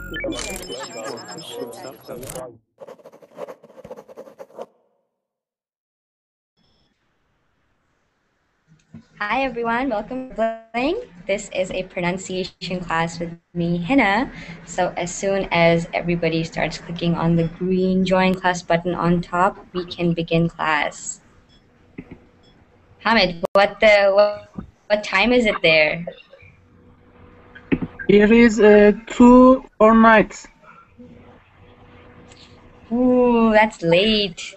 Hi everyone, welcome to Burbling. This is a pronunciation class with me, Hina. So as soon as everybody starts clicking on the green join class button on top, we can begin class. Hamid, what time is it there? Here is 2 4 nights. Ooh, that's late.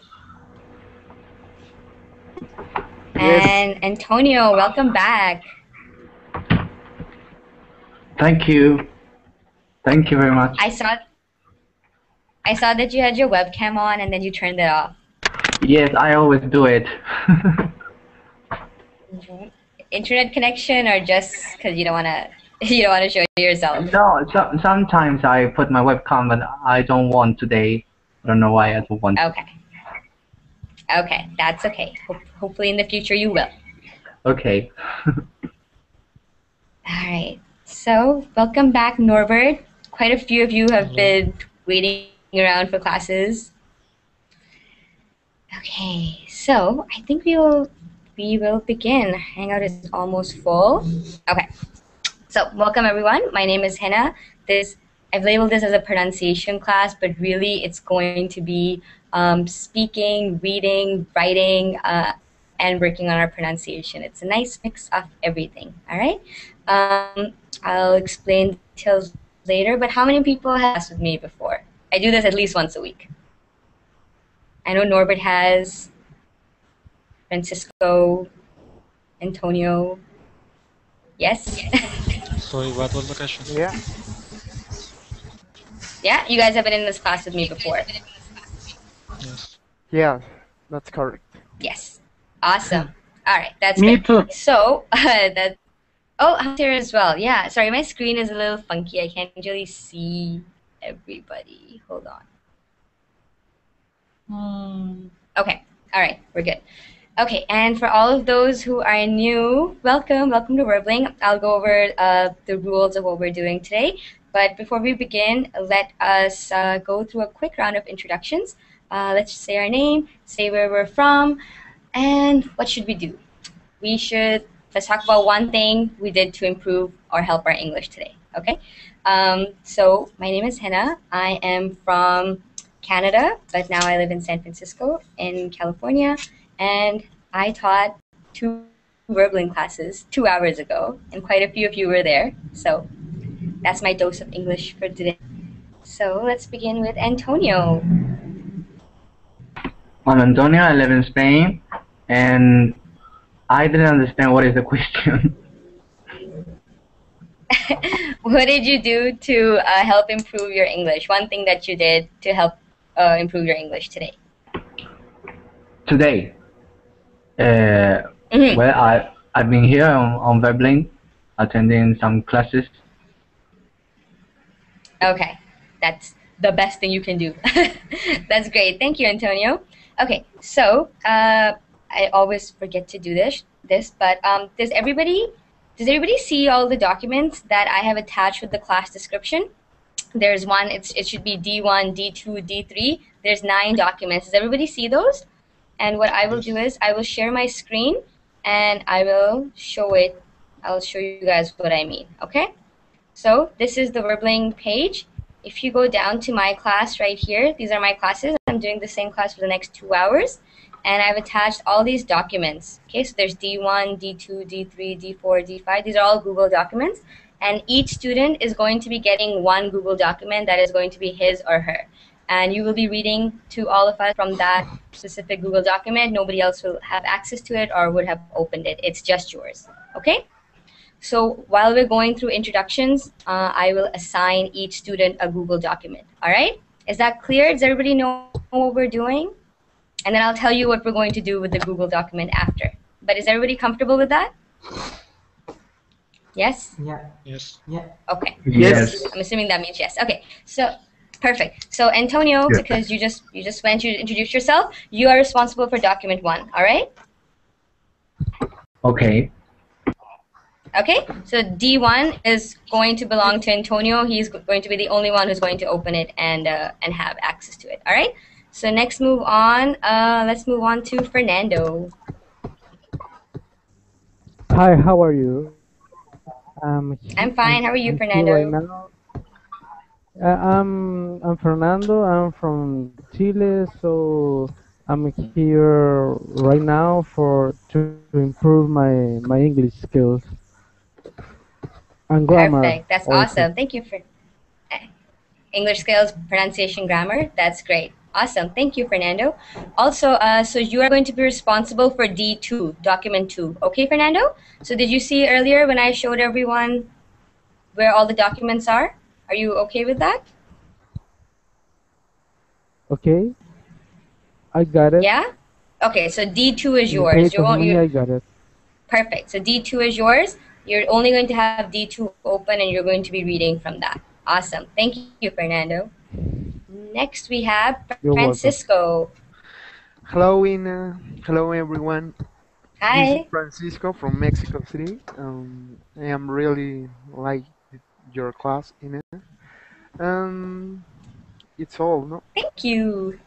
Yes. And Antonio, welcome back. Thank you. Thank you very much. I saw that you had your webcam on and then you turned it off. Yes, I always do it. Internet connection or just because you don't want to show yourself? No, sometimes I put my webcam, but I don't want today. I don't know why I don't want. Okay, that's okay. Hopefully in the future you will. Okay. All right. So welcome back, Norbert. Quite a few of you have been waiting around for classes. Okay, so I think we will begin. Hangout is almost full. Okay. So welcome everyone. My name is Hina. I've labeled this as a pronunciation class, but really it's going to be speaking, reading, writing, and working on our pronunciation. It's a nice mix of everything. All right. I'll explain details later. But how many people have class with me before? I do this at least once a week. I know Norbert has. Francisco, Antonio. Yes. Sorry, what was the question? Yeah. Yeah, you guys have been in this class with me before. Yes. Yeah, that's correct. Yes. Awesome. All right, that's Me good. too. So I'm here as well. Yeah. Sorry, my screen is a little funky. I can't really see everybody. Hold on. Okay. All right, we're good. Okay, and for all of those who are new, welcome to Warbling. I'll go over the rules of what we're doing today. But before we begin, let us go through a quick round of introductions. Let's say our name, say where we're from, and what should we do? Let's talk about one thing we did to improve or help our English today, okay? So my name is Hina. I am from Canada, but now I live in San Francisco in California, and I taught 2 Verbling classes 2 hours ago, and quite a few of you were there. So that's my dose of English for today. So let's begin with Antonio. I'm Antonio. I live in Spain, and I didn't understand what is the question. What did you do to help improve your English? One thing that you did to help improve your English today. Today, well, I've been here on Webling, attending some classes. Okay, that's the best thing you can do. That's great. Thank you, Antonio. Okay, so I always forget to do this, but does everybody see all the documents that I have attached with the class description? There's one, it should be D1, D2, D3. There's 9 documents. Does everybody see those? And what I will do is I will share my screen and I will show it. I'll show you guys what I mean, okay? So this is the Verbling page. If you go down to my class right here, these are my classes. I'm doing the same class for the next 2 hours. And I've attached all these documents. Okay, so there's D1, D2, D3, D4, D5. These are all Google documents. And each student is going to be getting one Google document that is going to be his or her. And you will be reading to all of us from that specific Google document. Nobody else will have access to it or would have opened it. It's just yours. Okay? So while we're going through introductions, I will assign each student a Google document. All right? Is that clear? Does everybody know what we're doing? And then I'll tell you what we're going to do with the Google document after. But is everybody comfortable with that? Yes? Yeah. Yes. Yeah. Okay. Yes. I'm assuming that means yes. Okay. So perfect. So Antonio, Yes. because you just went to introduce yourself, you are responsible for document 1. All right? Okay. Okay, so D1 is going to belong to Antonio. He's going to be the only one who's going to open it and have access to it. All right. So next move on. Let's move on to Fernando. Hi, how are you? I'm fine. How are you, I'm here right Fernando? now. I'm Fernando. I'm from Chile, so I'm here right now for to improve my English skills and grammar Perfect. That's also. awesome. Thank you for English skills, pronunciation, grammar. That's great. Awesome. Thank you, Fernando. Also, so you are going to be responsible for D2, document 2. Okay, Fernando? So did you see earlier when I showed everyone where all the documents are? Are you okay with that? Okay, I got it. Yeah? Okay, so D2 is In the case yours. of me, I got it. Perfect. So D2 is yours. You're only going to have D2 open and you're going to be reading from that. Awesome. Thank you, Fernando. Next we have You're welcome. Francisco. Hello, Hina. Hello, everyone. This is Hi. Francisco from Mexico City. I am really like your class, Hina. Um, it's all, no? Thank you.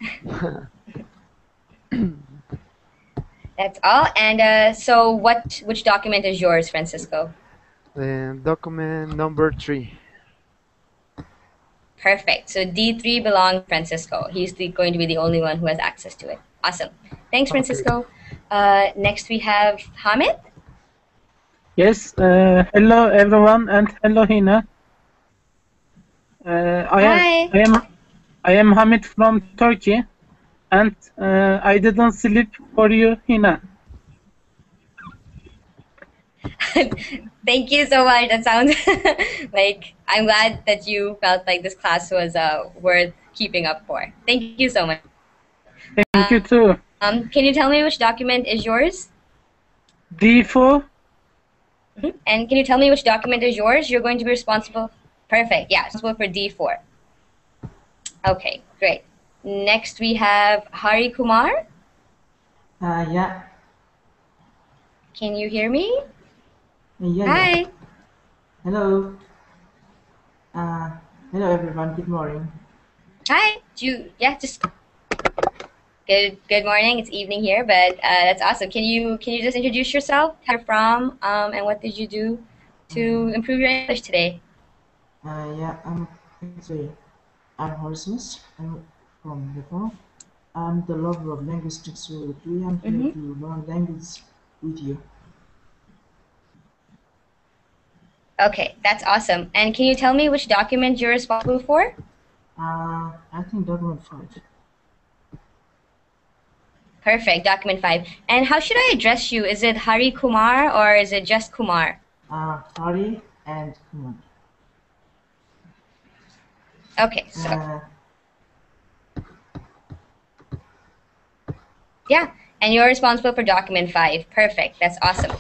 That's all. And so which document is yours, Francisco? Document number 3. Perfect. So D3 belongs to Francisco. He's going to be the only one who has access to it. Awesome. Thanks, Okay. Francisco. Next we have Hamid. Yes. Hello, everyone, and hello, Hina. Hi. I am Hamid from Turkey, and I didn't sleep for you, Hina. Thank you so much. That sounds like I'm glad that you felt like this class was worth keeping up for. Thank you so much. Thank you too. Can you tell me which document is yours? D4. And can you tell me which document is yours? You're going to be responsible. Perfect. Yeah, responsible for D4. Okay, great. Next we have Hari Kumar. Yeah. Can you hear me? Yeah, yeah. Hi. Hello. Hello everyone. Good morning. Hi. Just good morning. It's evening here, but that's awesome. Can you just introduce yourself, where you're from, and what did you do to improve your English today? Yeah. I'm Horace. I'm from Nepal. I'm the lover of linguistics, so today I'm here Mm-hmm. to learn language with you. Okay, that's awesome. And can you tell me which document you're responsible for? I think document 5. Perfect, document 5. And how should I address you? Is it Hari Kumar or is it just Kumar? Hari and Kumar. Okay, so yeah, and you're responsible for document 5. Perfect, that's awesome.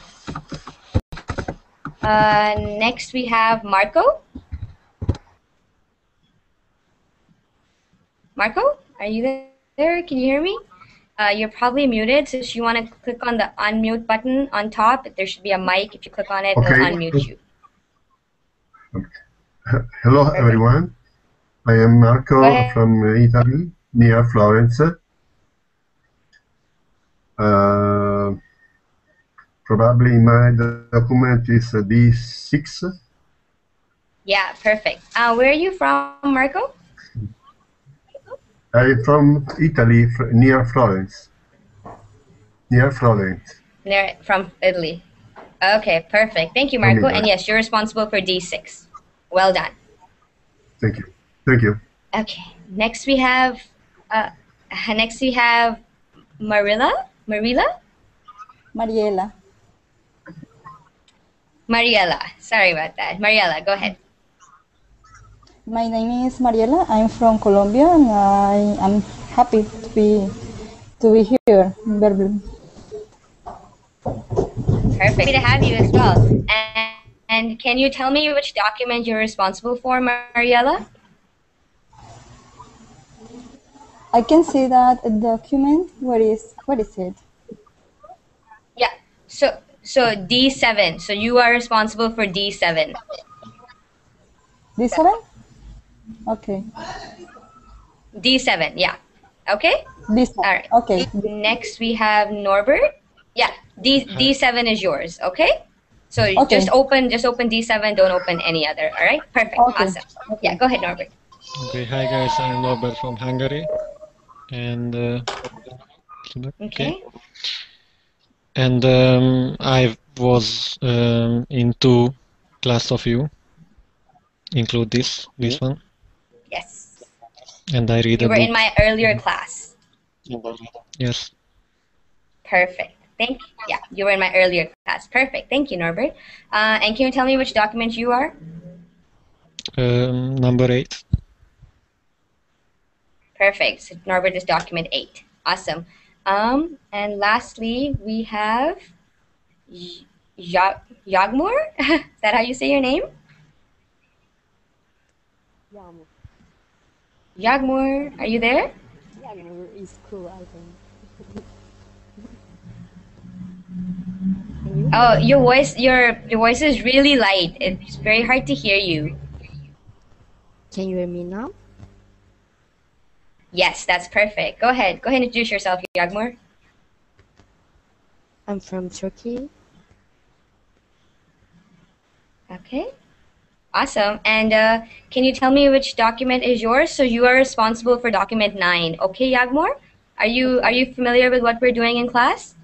Next we have Marco. Marco, are you there? Can you hear me? You're probably muted, so if you want to click on the unmute button on top, there should be a mic. If you click on it, it'll unmute you. Hello, Perfect. everyone. I am Go Marco ahead. from Italy, near Florence. Probably my document is D6. Yeah, perfect. Where are you from, Marco? I am from Italy, near Florence. Near Florence. From Italy. Okay, perfect. Thank you, From Marco. Italy. And yes, you're responsible for D6. Well done. Thank you. Thank you. Okay. Next we have Marilla. Mariela. Sorry about that. Mariela, go ahead. My name is Mariela. I'm from Colombia, and I am happy to be here in Berlin. Perfect. Happy to have you as well. And can you tell me which document you're responsible for, Mariela? I can see that document. What is it? Yeah. So So D7. So you are responsible for D7. D7? Okay. D7, yeah. Okay? D7. All right. Okay. Next we have Norbert. Yeah, Hi. D7 is yours, okay? So Okay. just open D7, don't open any other. All right? Perfect. Okay. Awesome. Yeah, Okay. go ahead, Norbert. Okay, hi guys, I'm Norbert from Hungary, and okay, Okay. and I was in two class of you, include this one, Yes. and I read You a were in book. my earlier class. Yes. Perfect. Thank you. Yeah, you were in my earlier class. Perfect. Thank you, Norbert. And can you tell me which document you are? Number 8. Perfect. So Norbert is document 8. Awesome. And lastly, we have Yagmur. Is that how you say your name? Yagmur, are you there? Is cool, I think. Oh, your voice is really light. It's very hard to hear you. Can you hear me now? Yes, that's perfect. Go ahead. Go ahead and introduce yourself, Yagmur. I'm from Turkey. Okay. Awesome. And can you tell me which document is yours? So you are responsible for document 9. Okay, Yagmur? Are you familiar with what we're doing in class?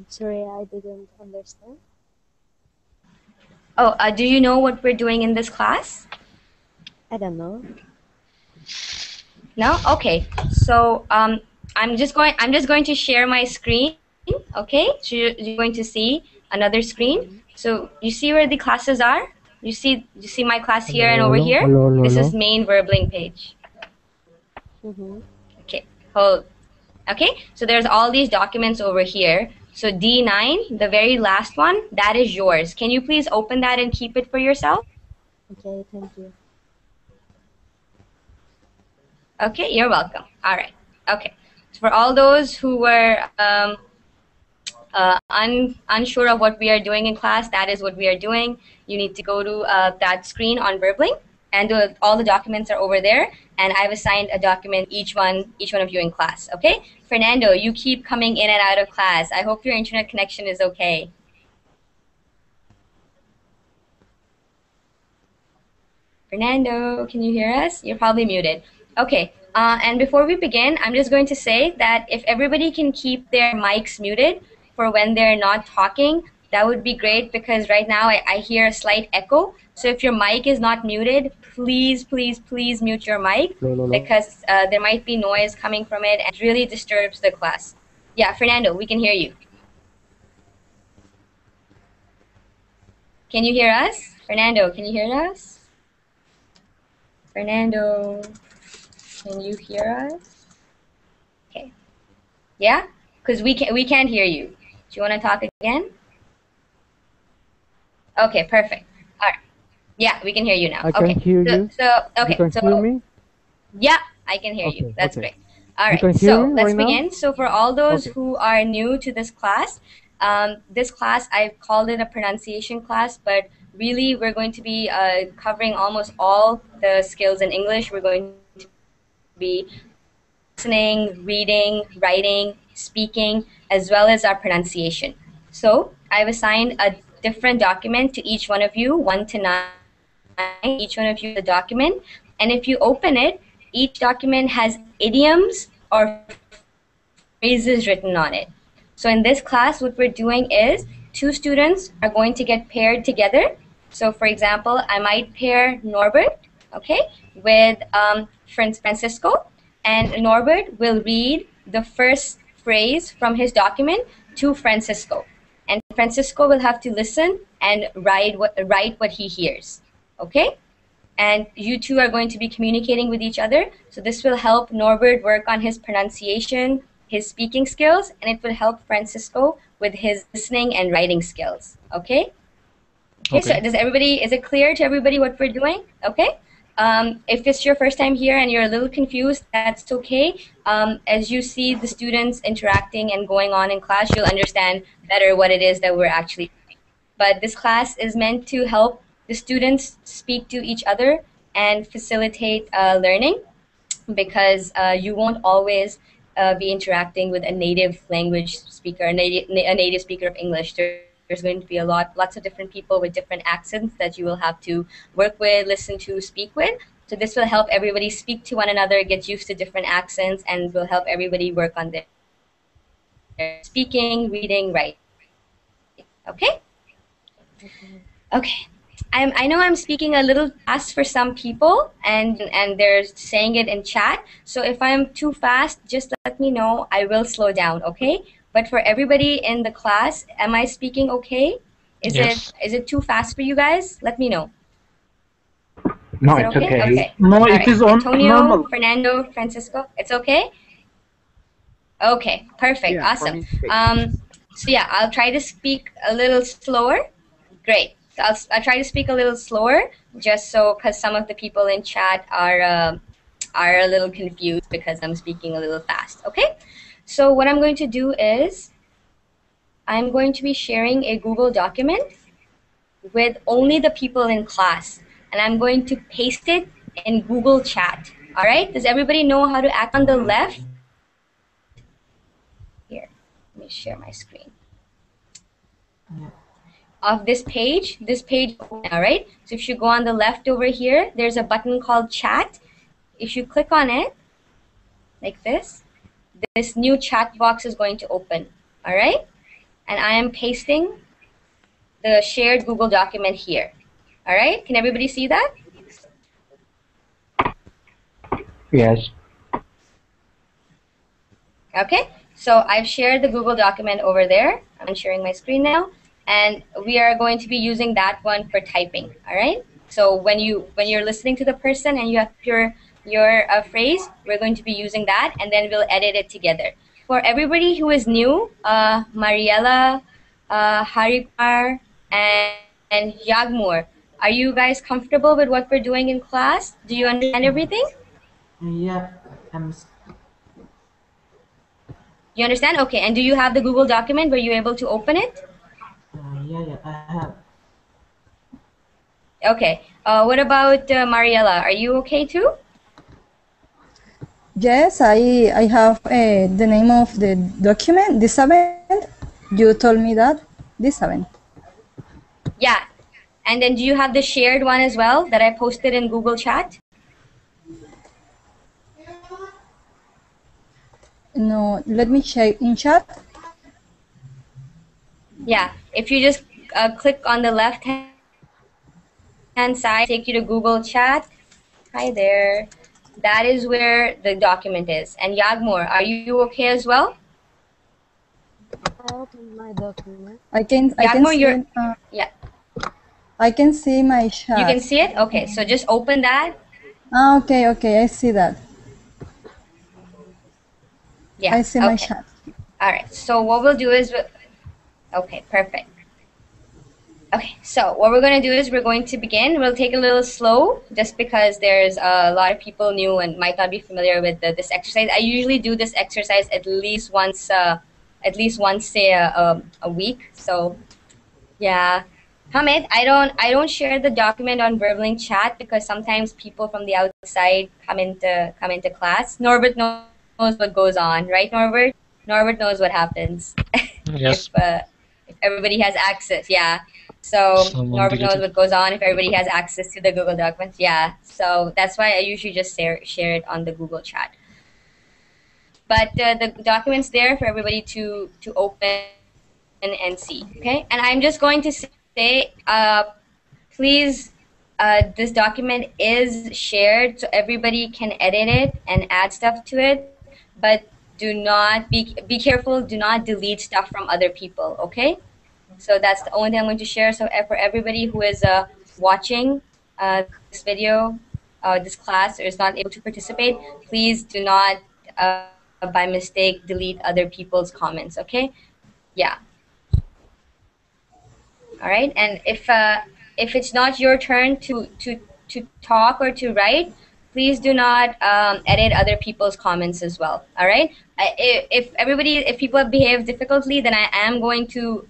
Sorry, I didn't understand. Oh, do you know what we're doing in this class? I don't know. No? Okay. So I'm just going to share my screen. Okay? So you're going to see another screen. So you see where the classes are? You see my class here and Hello, over hello, here? hello, hello, This is hello. main verbling page. Mm-hmm. Okay. Hold. Okay? So there's all these documents over here. So D9, the very last one, that is yours. Can you please open that and keep it for yourself? Okay, thank you. Okay, you're welcome. All right. Okay. So for all those who were unsure of what we are doing in class, that is what we are doing. You need to go to that screen on Verbling, and all the documents are over there. And I've assigned a document each one of you in class. Okay, Fernando, you keep coming in and out of class. I hope your internet connection is okay. Fernando, can you hear us? You're probably muted. Okay, and before we begin, I'm just going to say that if everybody can keep their mics muted for when they're not talking, that would be great, because right now I hear a slight echo. So if your mic is not muted, please, please, please mute your mic, Hello, hello, hello. because there might be noise coming from it and it really disturbs the class. Yeah, Fernando, we can hear you. Can you hear us? Fernando, can you hear us? Fernando, can you hear us? Okay. Yeah? Because we can't hear you. Do you want to talk again? Okay, perfect. All right. Yeah, we can hear you now. I can Okay. hear you. Okay. You can hear me? Yeah, I can hear you. Okay, That's okay. great. All You can right. hear So me let's right now? begin. So for all those Okay. who are new to this class I've called it a pronunciation class, but really we're going to be covering almost all the skills in English. We're going to be listening, reading, writing, speaking, as well as our pronunciation. So I've assigned a different document to each one of you, 1 to 9. Each one of you the document. And if you open it, each document has idioms or phrases written on it. So in this class, what we're doing is 2 students are going to get paired together. So for example, I might pair Norbert, okay, with Francisco, and Norbert will read the first phrase from his document to Francisco. And Francisco will have to listen and write what he hears, okay? And you two are going to be communicating with each other. So this will help Norbert work on his pronunciation, his speaking skills, and it will help Francisco with his listening and writing skills. Okay? Okay, so Okay. is it clear to everybody what we're doing? Okay? If it's your first time here and you're a little confused, that's okay. As you see the students interacting and going on in class, you'll understand better what it is that we're actually doing. But this class is meant to help the students speak to each other and facilitate learning, because you won't always be interacting with a native language speaker, a native speaker of English. There's going to be lots of different people with different accents that you will have to work with, listen to, speak with. So this will help everybody speak to one another, get used to different accents, and will help everybody work on their speaking, reading, writing. Okay? Okay. Okay. I know I'm speaking a little fast for some people, and they're saying it in chat. So if I'm too fast, just let me know. I will slow down, okay? But for everybody in the class, am I speaking okay? Yes. Is it too fast for you guys? Let me know. No, Is it it's okay? okay. Okay. No, All it right. is on Antonio, normal. Fernando, Francisco, it's okay? Okay, perfect. Yeah, for Awesome. me it's great. So yeah, I'll try to speak a little slower. Great. So I'll try to speak a little slower, just so, because some of the people in chat are a little confused because I'm speaking a little fast. Okay. So what I'm going to do is I'm going to be sharing a Google document with only the people in class, and I'm going to paste it in Google Chat. All right. Does everybody know how to act on the left? Here, let me share my screen. Yeah. Of this page, all right? So if you go on the left over here, there's a button called chat. If you click on it, like this new chat box is going to open, all right? And I am pasting the shared Google document here, all right? Can everybody see that? Yes. Okay, so I've shared the Google document over there. I'm sharing my screen now, and we are going to be using that one for typing. All right. So when you're listening to the person and you have your phrase, we're going to be using that, and then we'll edit it together. For everybody who is new, Mariella, Harikar, and Yagmur, are you guys comfortable with what we're doing in class? Do you understand everything? Yeah. I'm. You understand? Okay. And do you have the Google document? Were you able to open it? Yeah. I have. Okay. What about Mariella? Are you okay too? Yes, I have the name of the document, this event. You told me that, this event. Yeah. And then do you have the shared one as well that I posted in Google Chat? No, let me check in chat. Yeah. If you just click on the left hand side, take you to Google Chat. Hi there. That is where the document is. And Yagmur, are you okay as well? I opened my document. I can Yagmur, see. Yeah. I can see my You can chat. see it? Okay. So just open that. Okay, I see that. Yeah. I see my Okay. chat. All right. So what we'll do is, okay, perfect. Okay, so what we're going to do is we're going to begin. We'll take a little slow just because there's a lot of people new and might not be familiar with this exercise. I usually do this exercise at least once say a week. So yeah, Hamid, I don't share the document on Verblink chat because sometimes people from the outside come into class. Norbert knows what goes on, right, Norbert? Norbert knows what happens Yes. if everybody has access. Yeah. So Someone Norbert knows deleted. what goes on if everybody has access to the Google documents. Yeah. So that's why I usually just share it on the Google chat. But the document's there for everybody to open and see. Okay. And I'm just going to say, please, this document is shared so everybody can edit it and add stuff to it. But do not be careful. Do not delete stuff from other people. Okay. So that's the only thing I'm going to share. So for everybody who is watching this video, this class, or is not able to participate, please do not, by mistake, delete other people's comments. Okay? Yeah. All right. And if it's not your turn to to talk or to write, please do not edit other people's comments as well. All right. If people behave difficultly, then I am going to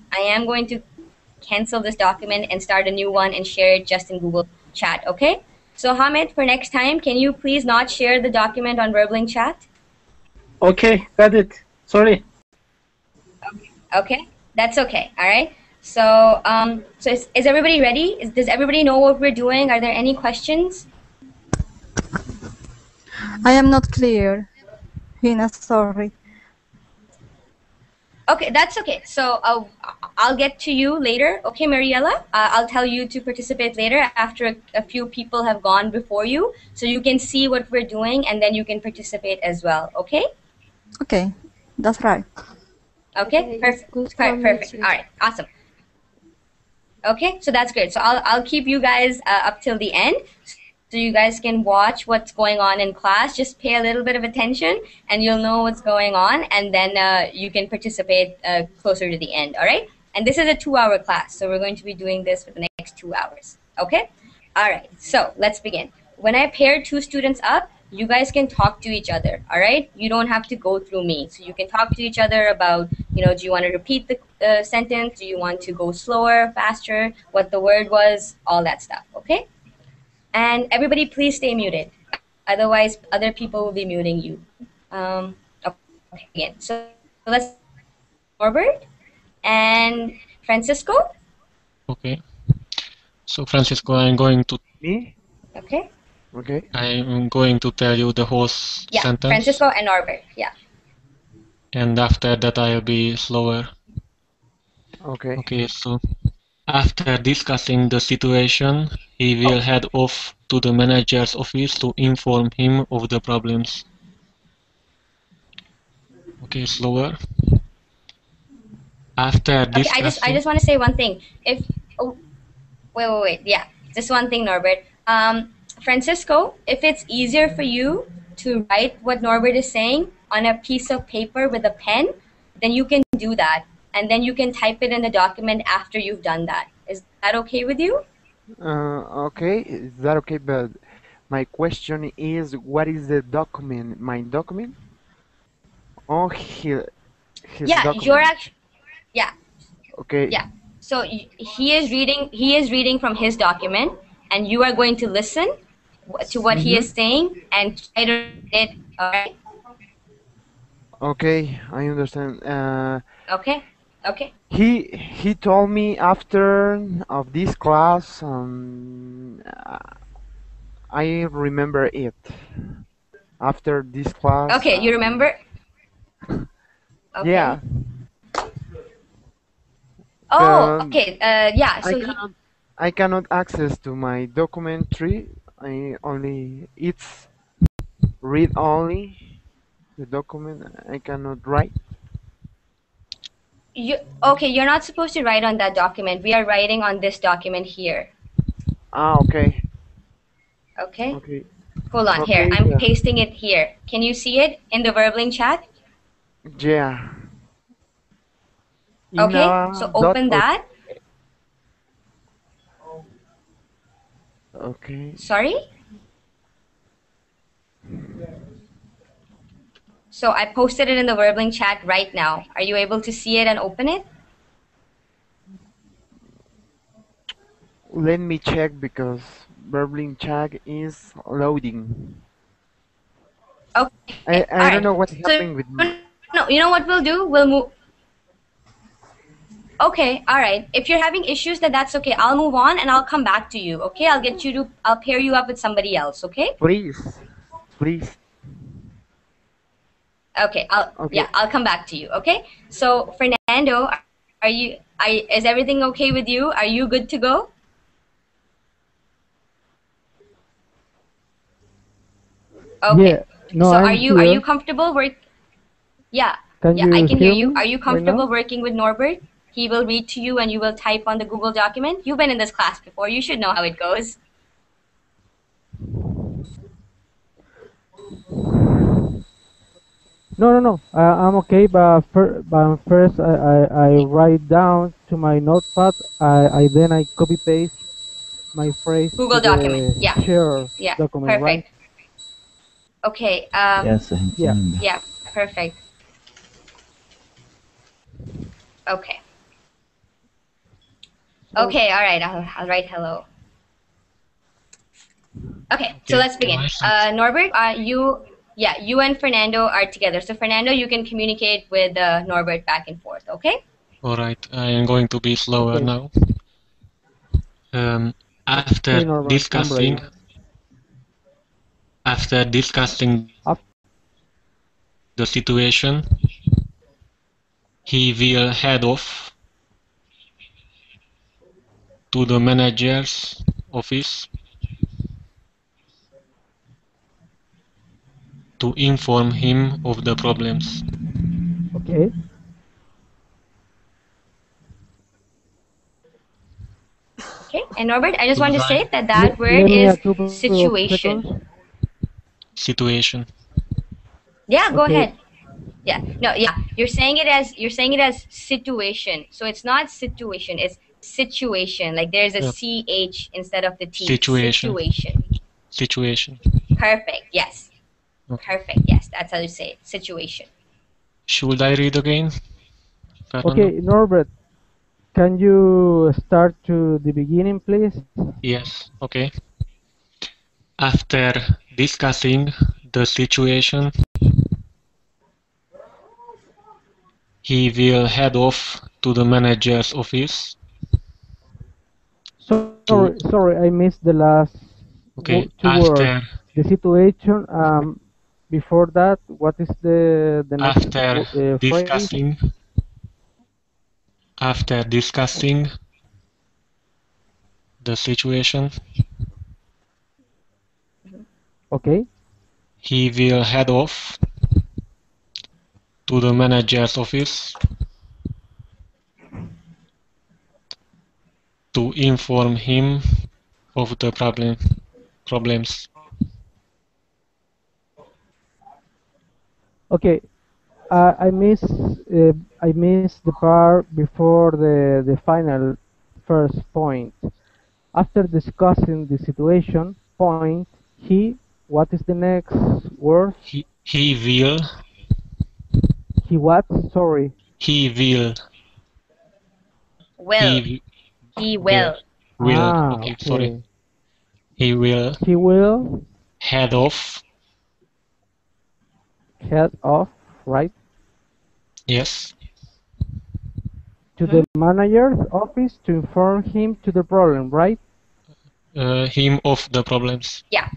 cancel this document and start a new one and share it just in Google Chat. Okay. So Hamid, for next time, can you please not share the document on Verbling Chat? Okay, got it. Sorry. Okay, that's okay. All right. So, is everybody ready? Does everybody know what we're doing? Are there any questions? I am not clear. Hina, sorry. Okay, that's okay. So I'll get to you later. Okay, Mariella, I'll tell you to participate later after a few people have gone before you, so you can see what we're doing and then you can participate as well. Okay? Okay, that's right. Okay, perfect. Good Perfect. All right, awesome. Okay, so that's good. So I'll keep you guys up till the end, so you guys can watch what's going on in class. Just pay a little bit of attention, and you'll know what's going on, and then you can participate closer to the end. All right. And this is a 2-hour class, so we're going to be doing this for the next 2 hours. Okay. All right. So let's begin. When I pair two students up, you guys can talk to each other. All right. You don't have to go through me. So you can talk to each other about, do you want to repeat the sentence? Do you want to go slower, faster? What the word was? All that stuff. Okay. And everybody, please stay muted. Otherwise, other people will be muting you. Okay. Again. So let's Norbert and Francisco. Okay. So Francisco, I'm going to Me? Okay. Okay. I'm going to tell you the whole Yeah, sentence. Francisco and Norbert. Yeah. And after that I'll be slower. Okay. Okay, so after discussing the situation, he will head off to the manager's office to inform him of the problems. Okay, slower. After Okay, discussing... I just want to say one thing. Wait. Yeah, just one thing, Norbert. Francisco, if it's easier for you to write what Norbert is saying on a piece of paper with a pen, then you can do that. And then you can type it in the document after you've done that. Is that okay with you? Okay, is that okay? But my question is, what is the document? My document? Oh, his Yeah, document. you're actually, yeah, Okay. yeah. So he is reading from his document, and you are going to listen to what he is saying and try to read it. All right? Okay, I understand. Okay. Okay. He told me after of this class, I remember it. After this class, Okay, you remember? Okay. yeah. Oh, Um, okay. Yeah. I So I cannot access to my documentary. It's read only the document. I cannot write. you're not supposed to write on that document. We are writing on this document here. Ah, okay. Okay. Okay. Hold on. Here, Okay. I'm Yeah. pasting it here. Can you see it in the Verbling chat? Yeah. Okay. So open Ina.org. that. Okay. Sorry. So I posted it in the Verbling chat right now. Are you able to see it and open it? Let me check because Burbling chat is loading. Okay. I All don't right. know what's So happening with me. no, you know what we'll do? We'll move. Okay. All right. If you're having issues, then that's okay. I'll move on and I'll come back to you. Okay. I'll pair you up with somebody else. Okay. Please. Please. Okay. Okay. I'll come back to you. Okay. So Fernando, is everything okay with you? Are you good to go? Okay. Yeah, no, So I'm are here. you comfortable Yeah. Can Yeah, I you can hear hear you. me Are you right now? comfortable working with Norbert? He will read to you and you will type on the Google document. You've been in this class before. You should know how it goes. No. I'm okay, but first I write down to my notepad. I copy paste my phrase to Google document. the Yeah. share Yeah. document, right? Perfect. Okay. Yes, I Yeah. understand. Yeah. Perfect. Okay. So, Okay. All right. I'll write hello. Okay. So Okay, let's from begin. my side. Norbert, you and Fernando are together. So Fernando, you can communicate with Norbert back and forth. Okay. All right, I am going to be slower okay. now. After Okay, Norbert, I'm discussing, ready. after discussing Af- the situation, he will head off to the manager's office to inform him of the problems. okay. Okay. And Norbert, I just want to Should I? say that that word Let me a is couple of seconds. situation. Situation. Yeah. Go Okay. ahead. Yeah. No. Yeah. You're saying it as situation. So it's not situation. It's situation. Like there's a Uh, ch instead of the t. situation. Situation. Situation. Perfect. Yes. Okay. Perfect. Yes. That's how you say it. Situation. Should I read again, Okay, Fernando? Norbert, can you start to the beginning, please? Yes. Okay. After discussing the situation, he will head off to the manager's office to, Sorry, I missed the last okay, two words. The situation. Before that, what is the next after phrase? discussing the situation, Okay. he will head off to the manager's office to inform him of the problems. Okay. I miss the part before the final first point. After discussing the situation, point he. What is the next word? He will. He what? Sorry. He will. Will. He will. Okay, Okay. sorry. He will He will head off. head off, right? Yes. To the manager's office to inform him to the problem, right? Him of the problems. Yeah.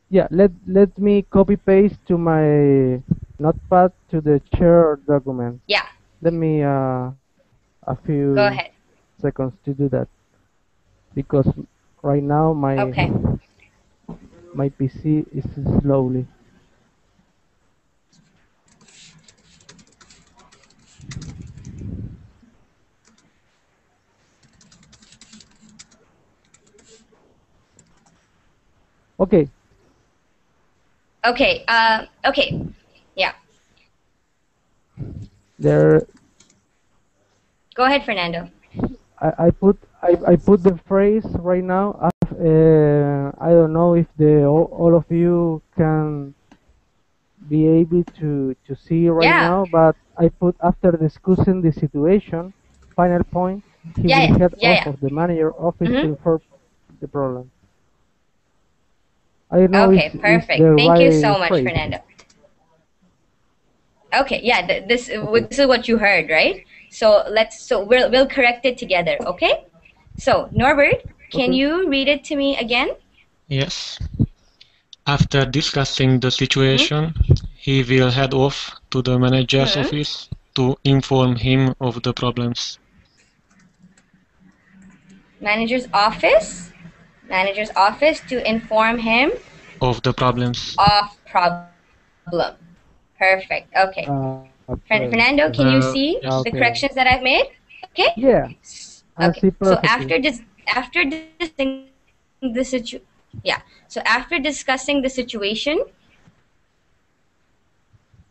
Yeah, let me copy paste to my notepad to the share document. Yeah. Let me a few Go ahead. seconds to do that because right now my PC is slowly. Okay. Okay. Okay. Yeah. There. Go ahead, Fernando. I put the phrase right now. I don't know if all of you can be able to see right now, but I put after discussing the situation, final point, he will head off of the manager office to inform the problem. I don't know Okay, if perfect. the Thank you so right much, phrase. Fernando. Okay, yeah, this is what you heard, right? So we'll correct it together, okay? So Norbert, can you read it to me again? Yes. After discussing the situation, he will head off to the manager's office to inform him of the problems. Manager's office? Manager's office to inform him of the problems. of problem. Perfect. Okay. Fernando, can you see the corrections that I've made? Okay. Yeah. Okay. So after discussing the situation,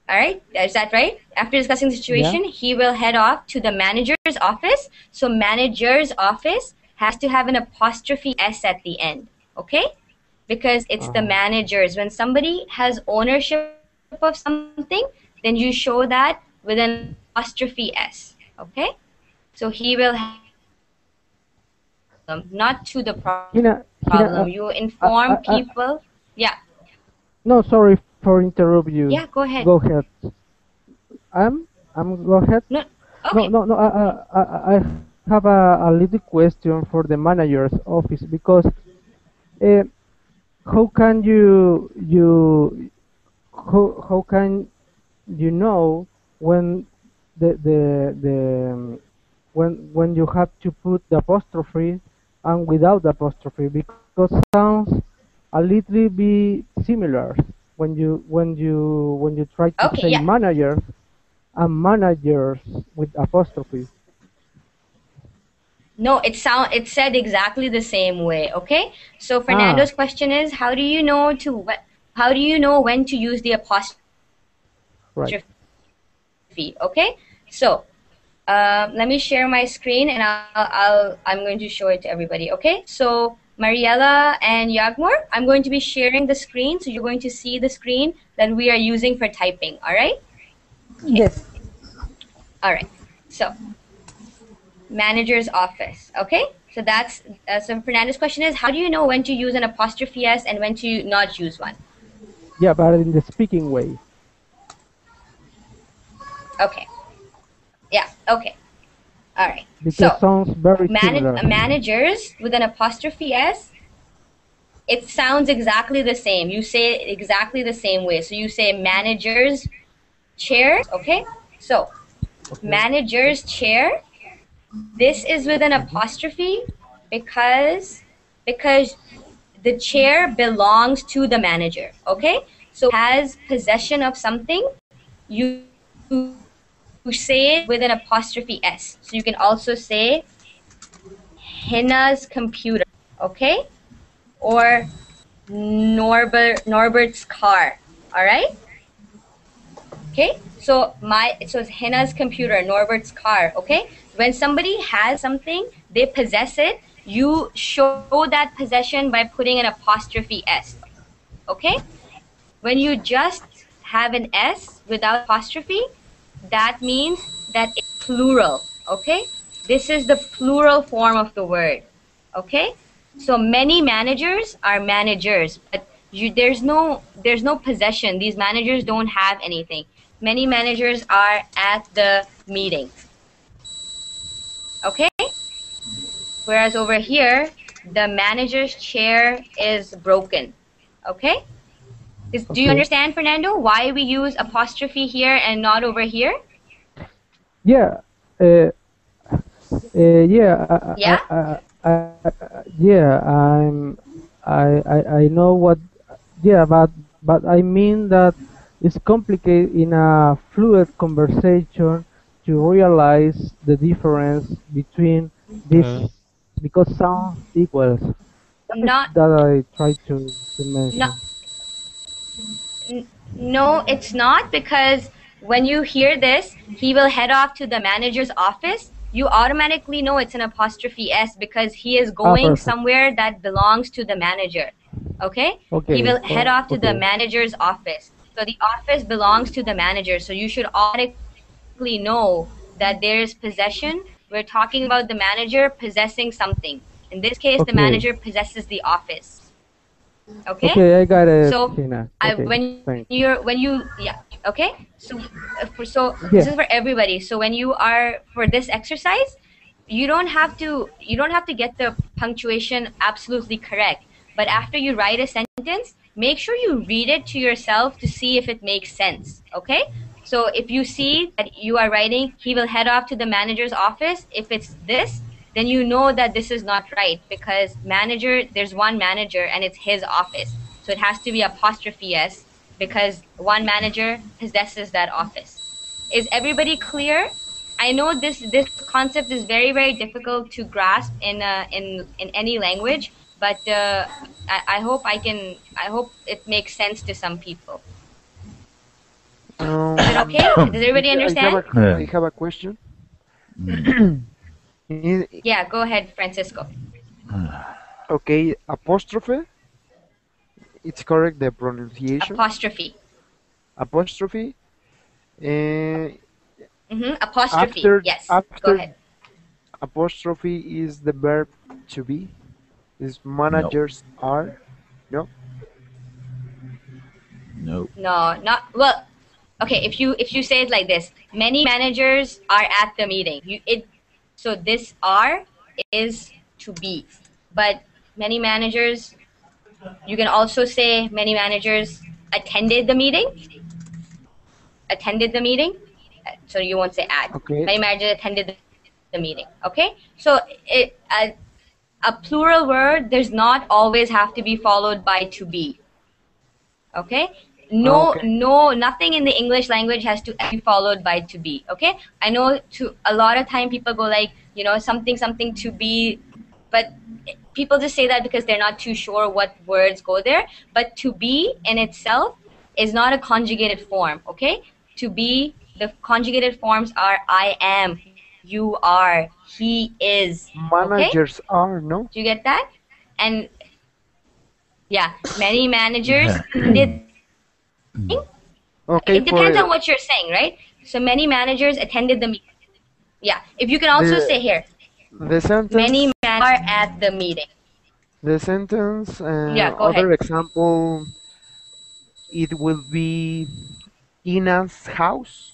all right, is that right? After discussing the situation, he will head off to the manager's office. So manager's office has to have an apostrophe S at the end, okay? Because it's the managers. When somebody has ownership of something, then you show that with an apostrophe S, okay? So he will have not to the Hina, problem. You inform I, people. Yeah. no, sorry for interrupt you. Yeah, go ahead. Go ahead. I'm go ahead. No, No, okay. no, no. I have a little question for the manager's office because uh, how can how can you know when the when you have to put the apostrophe and without the apostrophe because sounds a little bit similar when you try to Okay, say yeah. managers and managers with apostrophe. No, it said exactly the same way, okay? So Ah, Fernando's question is how do you know when to use the apostrophe, right. okay? So let me share my screen and I'm going to show it to everybody, okay? So Mariella and Yagmor, I'm going to be sharing the screen, so you're going to see the screen that we are using for typing, all right? Okay. Yes. All right. So manager's office, okay? So that's so Fernando's question is how do you know when to use an apostrophe S and when to not use one? Yeah, but in the speaking way. Okay. Yeah, okay. All right. Because So sounds very similar. managers with an apostrophe S, it sounds exactly the same. You say it exactly the same way. So you say managers chairs, okay? So Okay. manager's chair, this is with an apostrophe because the chair belongs to the manager, okay? So has possession of something, you say it with an apostrophe S. So you can also say Hina's computer, okay? Or Norbert's car, all right? Okay, so it's Hina's computer, Norbert's car, okay? When somebody has something, they possess it, you show that possession by putting an apostrophe S, okay? When you just have an S without apostrophe, that means that it's plural, okay? This is the plural form of the word, okay? So many managers are managers, but there's no possession. These managers don't have anything. Many managers are at the meeting, okay? Whereas over here, the manager's chair is broken, okay? Do you Okay. understand, Fernando, why we use apostrophe here and not over here? Yeah. Yeah. Yeah? Yeah. I know what. Yeah, but I mean that it's complicated in a fluid conversation to realize the difference between this Uh, because sound equals. That is Not, that I try to not, mention. no, it's not, because when you hear this, he will head off to the manager's office. You automatically know it's an apostrophe S because he is Ah, going perfect. somewhere that belongs to the manager. Okay? He Okay. will head off to the Okay. manager's office. So the office belongs to the manager. So you should automatically know that there is possession. We're talking about the manager possessing something. In this case, the Okay. manager possesses the office. Okay? Okay, I got it, So Hina. Okay, thanks. when you yeah, okay? So so this Yeah, is for everybody. So when you are for this exercise, you don't have to get the punctuation absolutely correct. But after you write a sentence, make sure you read it to yourself to see if it makes sense, okay? So if you see that you are writing, he will head off to the manager's office. If it's this, then you know that this is not right because there's one manager and it's his office. So it has to be apostrophe S because one manager possesses that office. Is everybody clear? I know this concept is very, very difficult to grasp in any language, but I hope it makes sense to some people. Is it okay? Does everybody understand? I have a question. Yeah, go ahead, Francisco. Okay, apostrophe. It's correct the pronunciation. Apostrophe. Apostrophe. And Apostrophe. after Yes. Go after ahead. apostrophe is the verb to be. Is No. managers are. No. No. No, not well. Okay, if you say it like this, many managers are at the meeting. So this are is to be, but many managers. You can also say many managers attended the meeting. Attended the meeting. So you won't say at. Okay. Many managers attended the meeting. Okay. So a plural word does not always have to be followed by to be. Okay. Okay. Nothing in the English language has to be followed by to be. Okay. I know a lot of time people go like, something to be, but people just say that because they're not too sure what words go there. But to be in itself is not a conjugated form. Okay. To be, the conjugated forms are I am, you are, he is. Okay. Managers are. No. Do you get that? And yeah, many managers attended the meeting. Okay. It depends on what you're saying, right? So many managers attended the meeting. Yeah. If you can also say here, the sentence. many managers are at the meeting. The sentence. Yeah, go Other ahead. example. It will be Ina's house.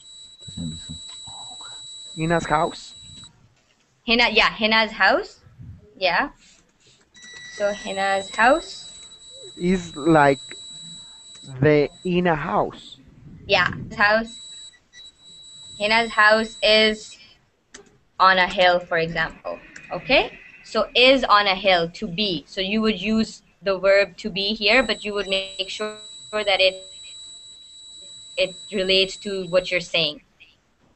Ina's house. Hina's house. Yeah. So Hina's house is like the Ina house. Yeah, Hina's house is on a hill, for example. Okay? So is on a hill, to be. So you would use the verb to be here, but you would make sure that it relates to what you're saying.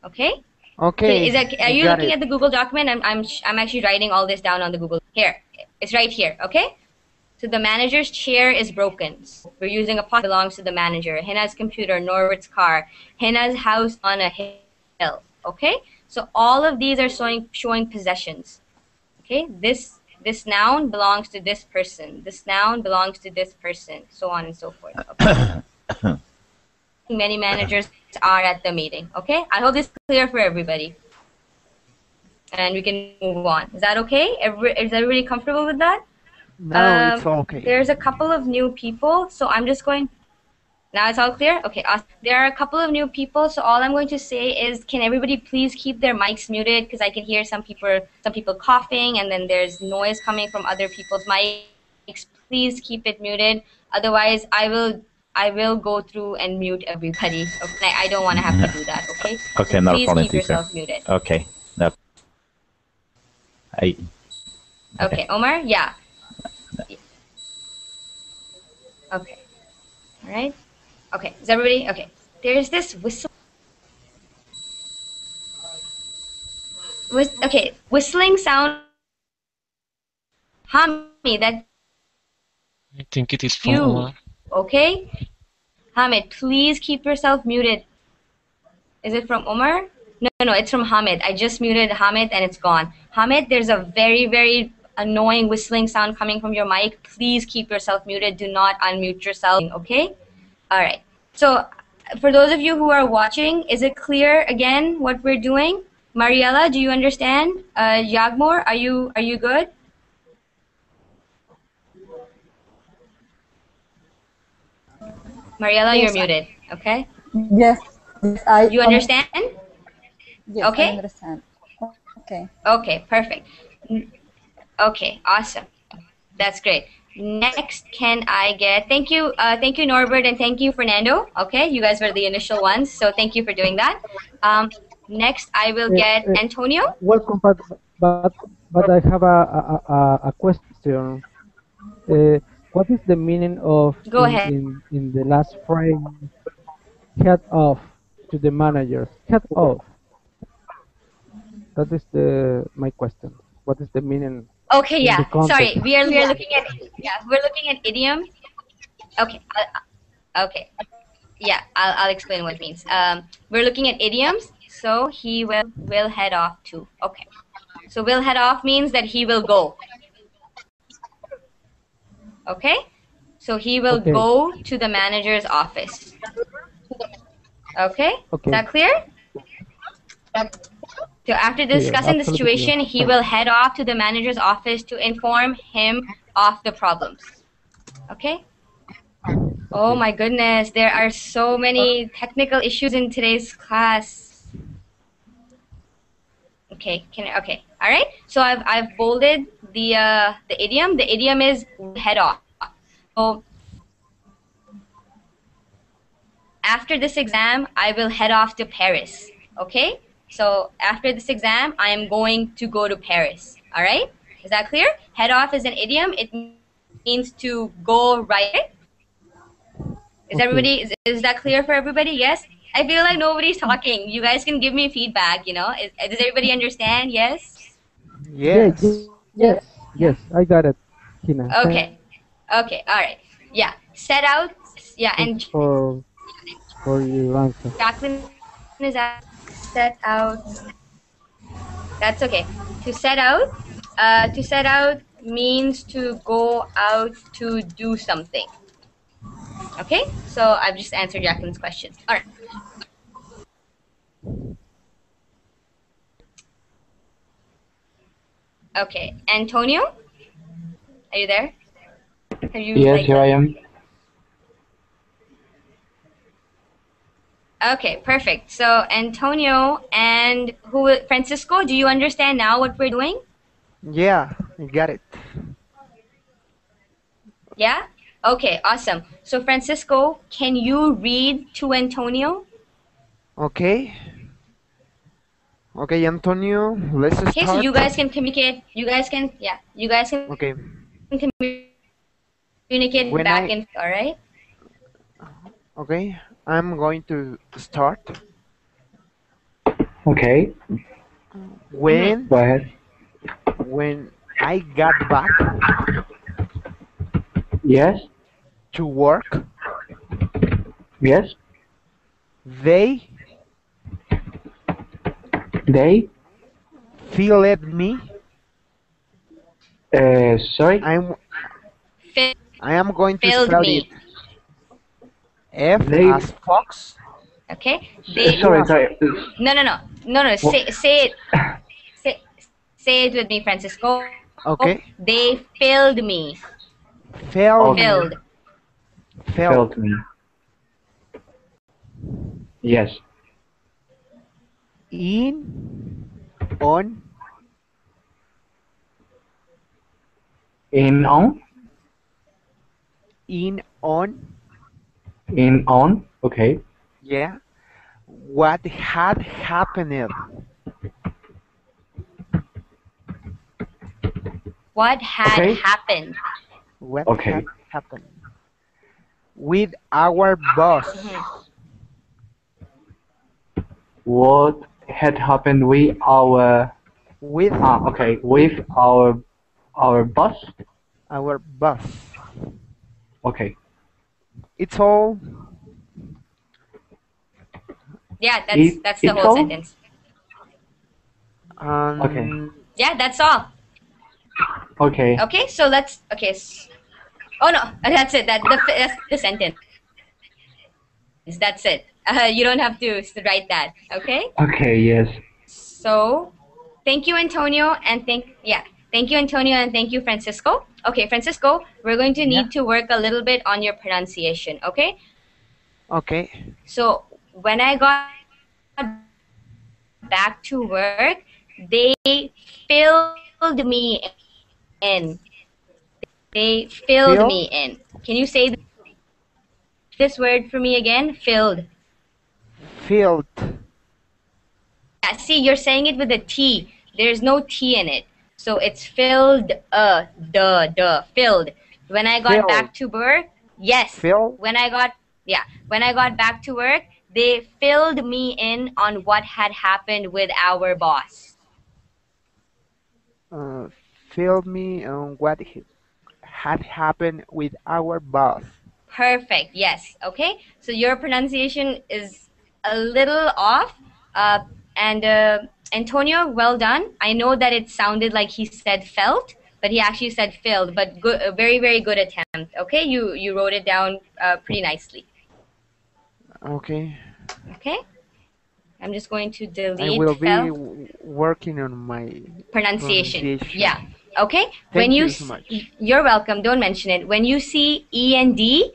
Okay? Okay. Are you looking at the Google document? I'm actually writing all this down on the Google. Here. It's right here, okay? So the manager's chair is broken. So we're using a pot that belongs to the manager. Hina's computer, Norbert's car, Hina's house on a hill. Okay? So all of these are showing possessions. Okay? This noun belongs to this person. This noun belongs to this person. So on and so forth. Okay? Many managers are at the meeting. Okay? I hope this is clear for everybody. And we can move on. Is that okay? Is everybody comfortable with that? No, it's okay. There's a couple of new people, so I'm just going. Now it's all clear? Okay, awesome. There are a couple of new people, so all I'm going to say is, can everybody please keep their mics muted, because I can hear some people coughing, and then there's noise coming from other people's mics. Please keep it muted. Otherwise, I will go through and mute everybody. Okay, I don't want to have to do that. Okay. Okay, so no please problem, keep yourself muted. Okay. No. Okay, Omar. Yeah. Okay. All right. Okay. Is everybody okay? There's this whistle. Whistling sound. Hamid, that. I think it is from you. Omar. Okay. Hamid, please keep yourself muted. Is it from Omar? No, it's from Hamid. I just muted Hamid and it's gone. Hamid, there's a very, very annoying whistling sound coming from your mic. Please keep yourself muted. Do not unmute yourself. Okay? All right. So for those of you who are watching, is it clear again what we're doing? Mariella, do you understand? Yagmor, are you good? Mariella, Yes, you're muted. Okay? Yes. You understand? Yes, okay? I understand. Okay. Okay, perfect. Okay, awesome. That's great. Next, can I get, thank you Norbert, and thank you Fernando. Okay, you guys were the initial ones, so thank you for doing that. Next, I will get Antonio. Welcome, but I have a question. What is the meaning of Go ahead. in the last phrase? Head off to the managers. Head off. That is my question. What is the meaning? Okay, yeah. Sorry, we are looking at idioms. Okay, okay. Yeah, I'll explain what it means. We're looking at idioms. So he will head off to. Okay. So will head off means that he will go. Okay? So he will Okay. go to the manager's office. Okay? Is Okay. that clear? So after Clear. discussing the Absolutely clear. situation, he Thanks. will head off to the manager's office to inform him of the problems. Okay? Oh Okay. my goodness, there are so many technical issues in today's class. Okay, okay. All right. So I've bolded the idiom. The idiom is head off. So after this exam, I will head off to Paris. Okay? So after this exam, I am going to go to Paris. All right? Is that clear? Head off is an idiom. It means to go right. Is Okay. everybody is that clear for everybody? Yes? I feel like nobody's talking. You guys can give me feedback, you know? Does everybody understand? Yes? Yeah. Yes. Yes. Yes. I got it, Hina. Okay. Okay. All right. Yeah. Set out. Yeah. Thanks And for your answer. Jacqueline is at set out. That's okay. To set out. To set out means to go out to do something. Okay. So I've just answered Jacqueline's question. All right. Okay. Antonio, are you there? Have you Yes, like here I that? am. Okay, perfect. So Antonio and Francisco, do you understand now what we're doing? Yeah, I got it. Yeah? Okay, awesome. So Francisco, can you read to Antonio? Okay. Okay, Antonio, let's Okay, so start. you guys can communicate. You guys can Okay. communicate When back I and all right? okay, I'm going to start. Okay, When go ahead. when I got back Yes, to work, yes. they They, filled me. sorry. Fi- I am going to Filled spell it. me. F They, as fox. Okay? They C as sorry. no. What? Say it. Say it with me, Francisco. okay. They filled me. Fill Okay, me. Filled. Fill. felt me. Yes. In. On. In on. In on. In on. Okay. Yeah. What had happened? What had Okay. happened? What Okay. had happened with our boss? What had happened with our With okay, with our boss? our boss. Okay. It's all. Yeah, that's the It's whole all? sentence. Okay. Yeah, that's all. Okay. Okay, so let's. Okay. Oh no, that's it. That's the sentence. That's it. You don't have to write that. Okay. Okay, yes. So, thank you, Antonio, and thank you, Antonio, and thank you, Francisco. Okay, Francisco, we're going to need to work a little bit on your pronunciation. Okay. Okay. So when I got back to work, they filled me in. They filled Fill. me in. Can you say this word for me again? Filled. Filled. Yeah, see, you're saying it with a T. There's no T in it. So it's filled, filled. When I got back to work, yes. Fill. When I got back to work, they filled me in on what had happened with our boss. Filled me on what had happened with our boss. Perfect. Yes. Okay. So your pronunciation is a little off. And Antonio, well done. I know that it sounded like he said felt, but he actually said filled. But good, a very very good attempt. Okay, you wrote it down pretty nicely. Okay. Okay, I'm just going to I delete will be fell working on my pronunciation. pronunciation. Yeah. Okay. When Thank you you so much. you're welcome. Don't mention it. When you see E and D,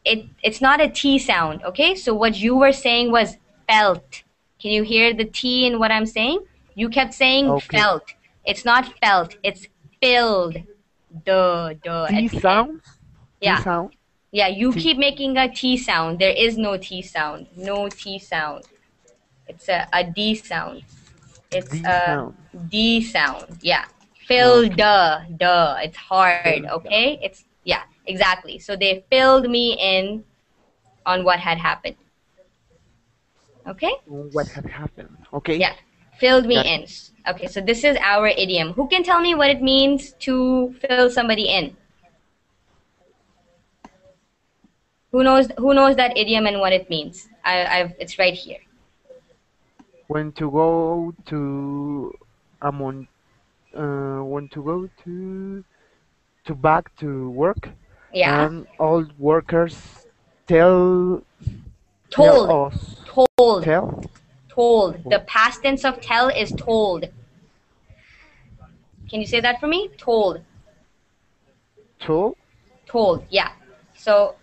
it's not a T sound. Okay. So what you were saying was felt. Can you hear the T in what I'm saying? You kept saying Okay. felt. It's not felt. It's filled. Duh T at the end. sounds? T Yeah. sound? Yeah. You T. keep making a T sound. There is no T sound. No T sound. It's a D sound. It's D a sound. D sound. Yeah. Filled. Okay. Duh. It's hard. Filled. Okay. It's yeah. Exactly. So they filled me in on what had happened. Okay. What had happened? Okay. Yeah. Filled me Got in. Okay. So this is our idiom. Who can tell me what it means to fill somebody in? Who knows that idiom and what it means? It's right here. When to go to when to go to back to work, Yeah. and all workers tell Told. us Told. tell Told. The past tense of tell is told. Can you say that for me? Told. told. Told. Yeah. So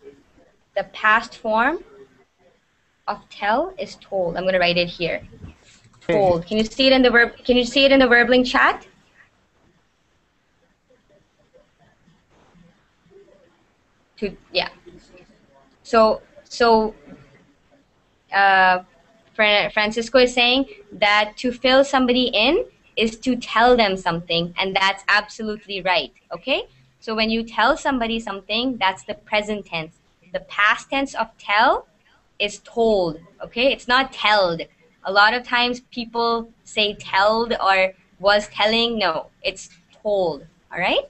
the past form of tell is told. I'm gonna write it here. Told. Can you see it in the verb? Can you see it in the verbling chat? Yeah. So Francisco is saying that to fill somebody in is to tell them something, and that's absolutely right. Okay. So when you tell somebody something, that's the present tense. The past tense of tell is told. Okay. It's not telled. A lot of times people say telled or was telling. No, it's told. All right.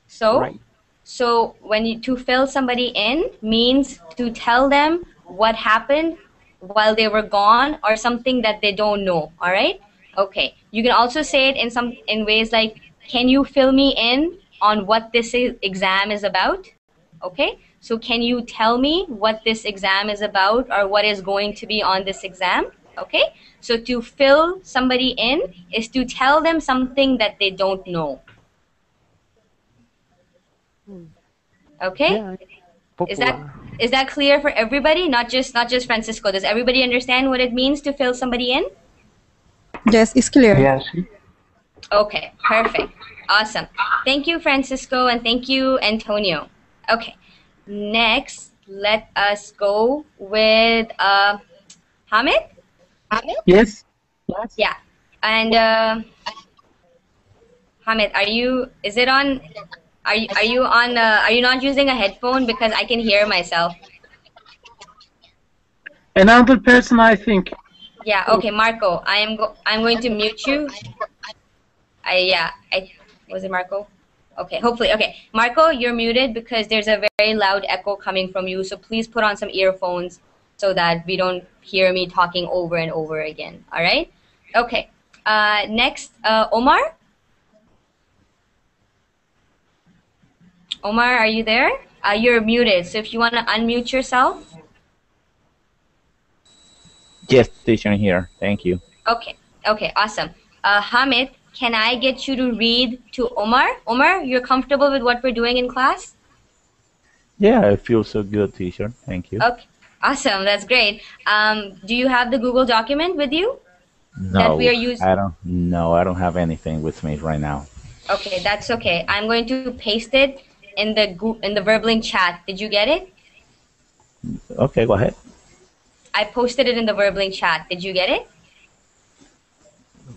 So. Right. So when you to fill somebody in means to tell them what happened while they were gone or something that they don't know. All right. Okay. You can also say it in ways like, can you fill me in on what this exam is about? Okay. So can you tell me what this exam is about or what is going to be on this exam? Okay. So to fill somebody in is to tell them something that they don't know. Okay. Yeah, popular. Is that clear for everybody? Not just Francisco. Does everybody understand what it means to fill somebody in? Yes, it's clear. Yes. Okay, perfect. Awesome. Thank you, Francisco, and thank you, Antonio. Okay. Next, let us go with Hamid? Yes. Yeah. And Hamid, is it on? Are you on? Are you not using a headphone? Because I can hear myself. Another person, I think. Yeah. Okay, Marco. I'm going to mute you. Was it Marco? Okay. Hopefully. Okay, Marco, you're muted because there's a very loud echo coming from you. So please put on some earphones so that we don't hear me talking over and over again. All right. Okay. Next, Omar. Omar, are you there? You're muted, so if you want to unmute yourself. Yes, teacher here. Thank you. Okay, awesome. Hamid, can I get you to read to Omar? Omar, you're comfortable with what we're doing in class? Yeah, I feel so good, teacher. Thank you. Okay, awesome. That's great. Do you have the Google document with you? No, that we are using? I don't. No, I don't have anything with me right now. Okay, that's okay. I'm going to paste it in the verbling chat. Did you get it? Okay, go ahead. I posted it in the verbling chat. Did you get it?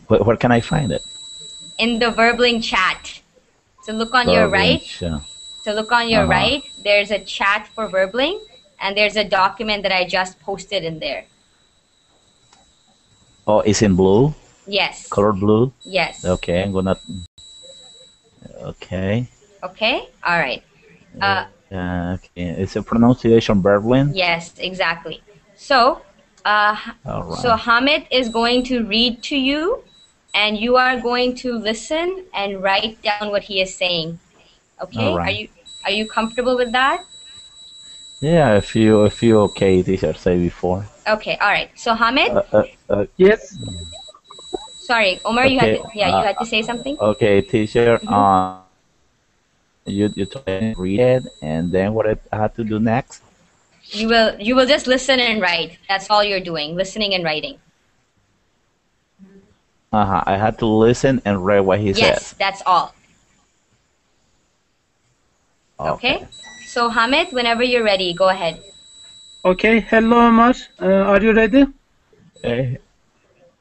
Where can I find it? In the verbling chat. So look on your right. So look on your right. There's a chat for verbling, and there's a document that I just posted in there. Oh, it's in blue? Yes. Color blue? Yes. Okay, I'm gonna. Okay. Okay. All right. Okay. It's a pronunciation verbling? Yes, exactly. So, All right. so Hamid is going to read to you and you are going to listen and write down what he is saying. All Okay? right. Are you comfortable with that? Yeah, I feel okay, teacher say before. Okay, all right. So Hamid, Yes. sorry, Omar, you had Okay. to, yeah, you had to say something. Okay, teacher. Hmm. You told me to read it, and then what I have to do next? You will just listen and write. That's all you're doing, listening and writing. I had to listen and read what he Yes, says. that's all. Okay. Okay? So Hamid, whenever you're ready, go ahead. Okay. Hello, Omar. Are you ready? Hey,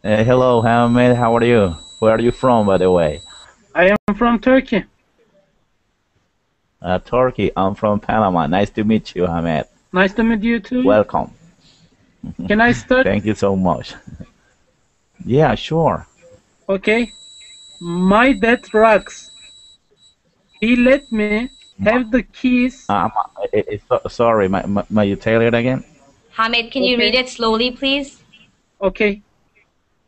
hello, Hamid. How are you? Where are you from, by the way? I am from Turkey. Turkey. I'm from Panama. Nice to meet you, Hamid. Nice to meet you too. Welcome. Can I start? Thank you so much. Yeah, sure. Okay. My dad rocks. He let me have the keys. Sorry, may you tell it again? Hamid, can you read it slowly, please? Okay.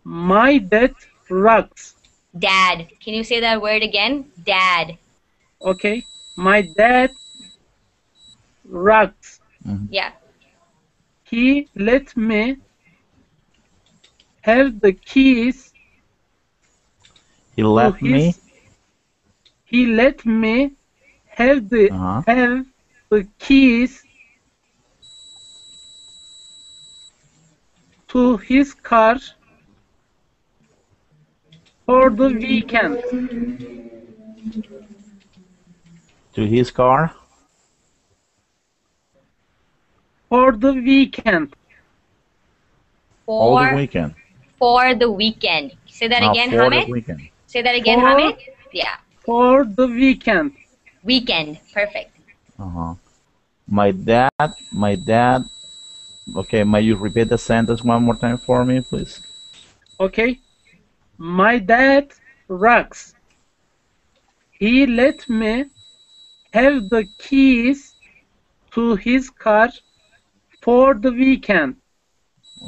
My dad rocks. Dad. Can you say that word again? Dad. Okay. My dad rocks. Yeah. He let me have the keys. He left me. He let me have the keys to his car for the weekend. To his car? For the weekend. All the weekend. For the weekend. Say that again, for Hamid. the weekend. Say that again, Hamid. Yeah. For the weekend. Weekend. Perfect. My dad. Okay, may you repeat the sentence one more time for me, please? Okay. My dad rocks. He let me have the keys to his car for the weekend.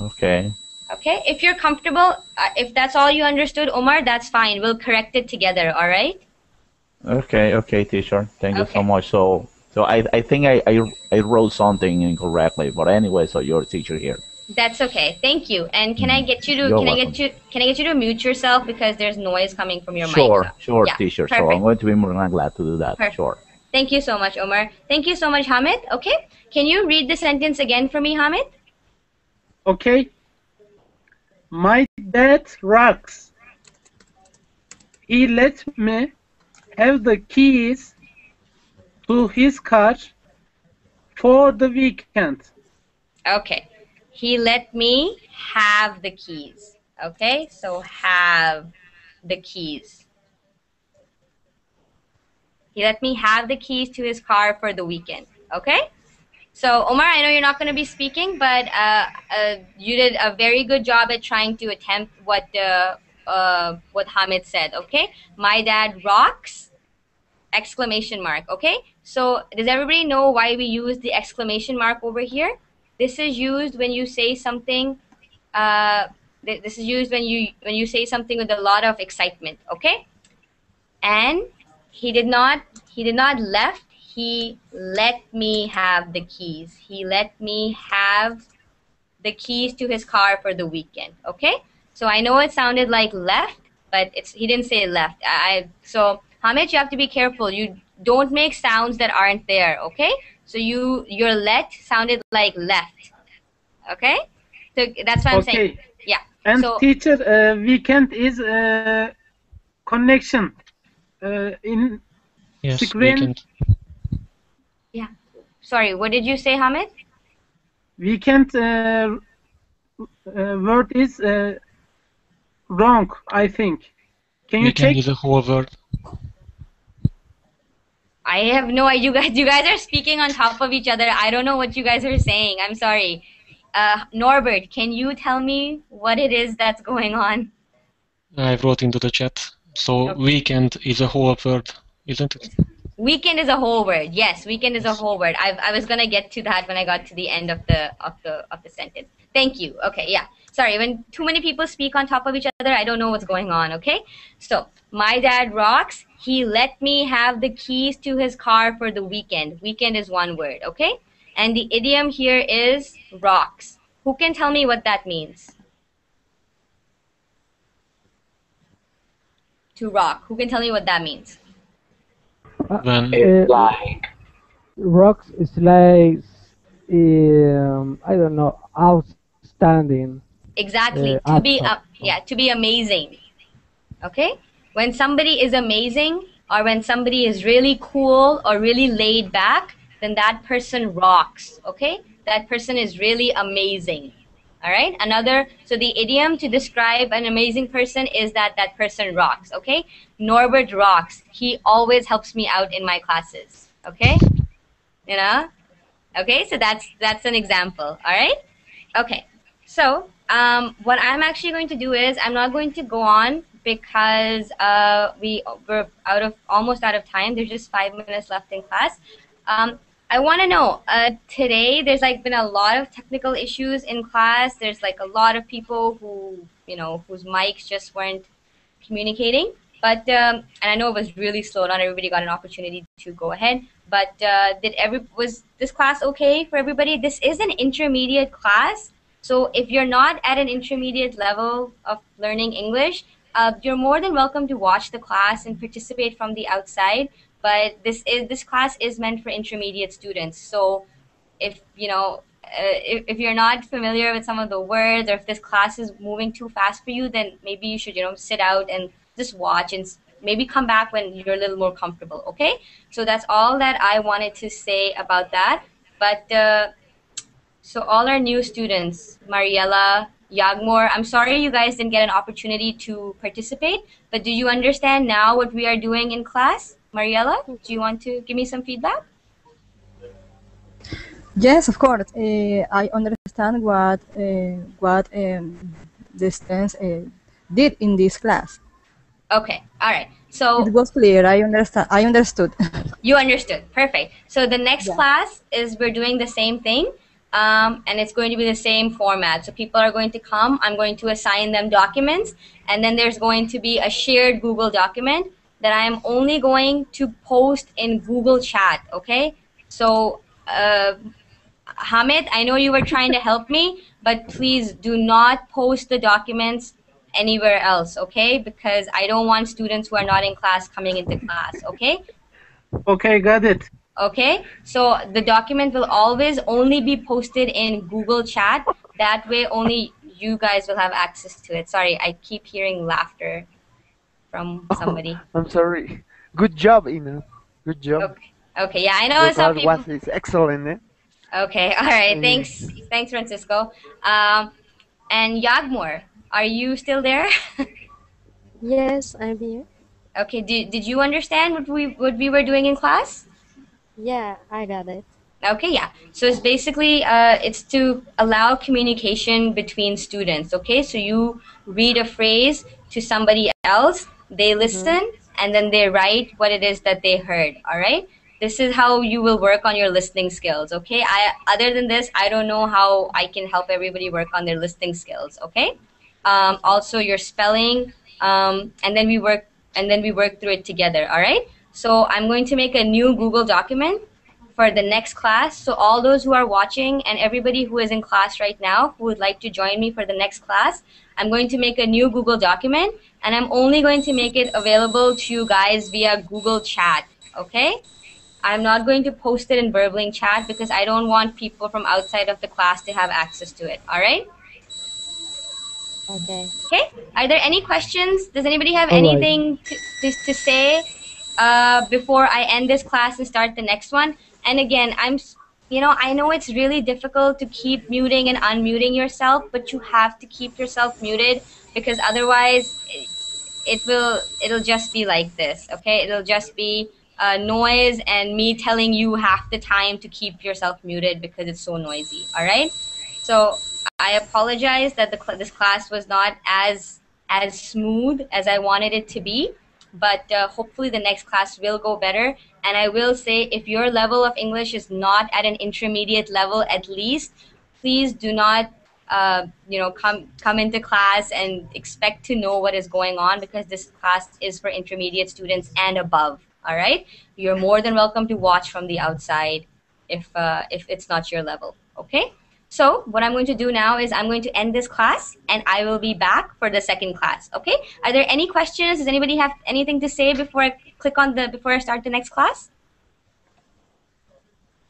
Okay. Okay. If you're comfortable, if that's all you understood, Omar, that's fine. We'll correct it together. All right. Okay, teacher. Thank you so much. So I think I wrote something incorrectly, but anyway, so you're a teacher here. That's okay. Thank you. And can I get you to You're can I welcome. get you to mute yourself because there's noise coming from your mic. Sure, Yeah, teacher. So perfect. I'm going to be more than glad to do that. Perfect. Sure. Thank you so much, Omar. Thank you so much, Hamid. Okay. Can you read the sentence again for me, Hamid? Okay. My dad rocks. He let me have the keys to his car for the weekend. Okay. He let me have the keys. Okay. So have the keys. He let me have the keys to his car for the weekend. Okay. So Omar, I know you're not going to be speaking, but you did a very good job at trying to attempt what Hamid said. Okay, my dad rocks! Exclamation mark. Okay, so does everybody know why we use the exclamation mark over here? This is used when you say something. This is used when you say something with a lot of excitement. Okay, and he did not left. He let me have the keys. He let me have the keys to his car for the weekend. Okay, so I know it sounded like left, but he didn't say left. So Hamid, you have to be careful. You don't make sounds that aren't there. Okay, so your let sounded like left. Okay, so that's what I'm saying. Yeah. And so teacher, weekend is connection in Yes, screen. weekend. Yeah. Sorry, what did you say, Hamid? Weekend word is wrong, I think. Can you Weekend check? is a whole word. I have no idea. You guys are speaking on top of each other. I don't know what you guys are saying. I'm sorry. Norbert, can you tell me what it is that's going on? I wrote into the chat. So weekend is a whole word, isn't it? Weekend is a whole word. Yes, weekend is a whole word. I was gonna get to that when I got to the end of the sentence. Thank you. Okay, yeah. sorry, when too many people speak on top of each other, I don't know what's going on, okay? So, my dad rocks. He let me have the keys to his car for the weekend. Weekend is one word, okay? And the idiom here is rocks. Who can tell me what that means? To rock. Who can tell me what that means? When Rocks is like, I don't know, outstanding. Exactly. Awesome. To be amazing. Okay? When somebody is amazing, or when somebody is really cool or really laid back, then that person rocks. Okay? That person is really amazing. All right? So the idiom to describe an amazing person is that that person rocks. Okay? Norbert rocks. He always helps me out in my classes. Okay? You know? Okay, so that's an example. All right? Okay, so what I'm actually going to do is I'm not going to go on because we're almost out of time. There's just 5 minutes left in class. I want to know, today there's like been a lot of technical issues in class. There's like a lot of people who, whose mics just weren't communicating. But and I know it was really slow. Not everybody got an opportunity to go ahead. But was this class okay for everybody? This is an intermediate class. So if you're not at an intermediate level of learning English, you're more than welcome to watch the class and participate from the outside. But this class is meant for intermediate students. So if if you're not familiar with some of the words, or if this class is moving too fast for you, then maybe you should sit out and just watch and maybe come back when you're a little more comfortable. Okay, so that's all that I wanted to say about that. But so all our new students, Mariella, Yagmor, I'm sorry you guys didn't get an opportunity to participate, but do you understand now what we are doing in class? Mariella, do you want to give me some feedback? Yes, of course. I understand what the students did in this class. Okay, all right. So it was clear. I understand. I understood. You understood. Perfect. So the next class is we're doing the same thing, and it's going to be the same format. So people are going to come. I'm going to assign them documents, and then there's going to be a shared Google document that I am only going to post in Google Chat. Okay. So Hamid, I know you were trying to help me, but please do not post the documents anywhere else, okay? Because I don't want students who are not in class coming into class, okay? Okay, got it. Okay, so the document will always only be posted in Google Chat. That way only you guys will have access to it. Sorry, I keep hearing laughter from somebody. I'm sorry. Good job, Hina. Good job. Okay, yeah, I know some people... was excellent, eh? Okay, all right, thanks, Francisco. And Yagmor, are you still there? Yes, I'm here. Okay, did you understand what we were doing in class? Yeah, I got it. Okay, yeah. So it's basically it's to allow communication between students. Okay, so you read a phrase to somebody else, they listen, and then they write what it is that they heard. All right. This is how you will work on your listening skills. Okay. Other than this, I don't know how I can help everybody work on their listening skills. Okay. Also your spelling, and then we work through it together. All right. So I'm going to make a new Google document for the next class. So all those who are watching and everybody who is in class right now who would like to join me for the next class, I'm going to make a new Google document, and I'm only going to make it available to you guys via Google Chat. Okay. I'm not going to post it in Burbling Chat because I don't want people from outside of the class to have access to it. All right? Okay. Okay. Are there any questions? Does anybody have anything to say before I end this class and start the next one? And again, I know it's really difficult to keep muting and unmuting yourself, but you have to keep yourself muted because otherwise it'll just be like this. Okay? It'll just be noise and me telling you half the time to keep yourself muted because it's so noisy. All right. So I apologize that this class was not as smooth as I wanted it to be, but hopefully the next class will go better. And I will say, if your level of English is not at an intermediate level, at least, please do not come into class and expect to know what is going on, because this class is for intermediate students and above. All right, you're more than welcome to watch from the outside if it's not your level. Okay. So what I'm going to do now is I'm going to end this class and I will be back for the second class. Okay. Are there any questions? Does anybody have anything to say before I start the next class?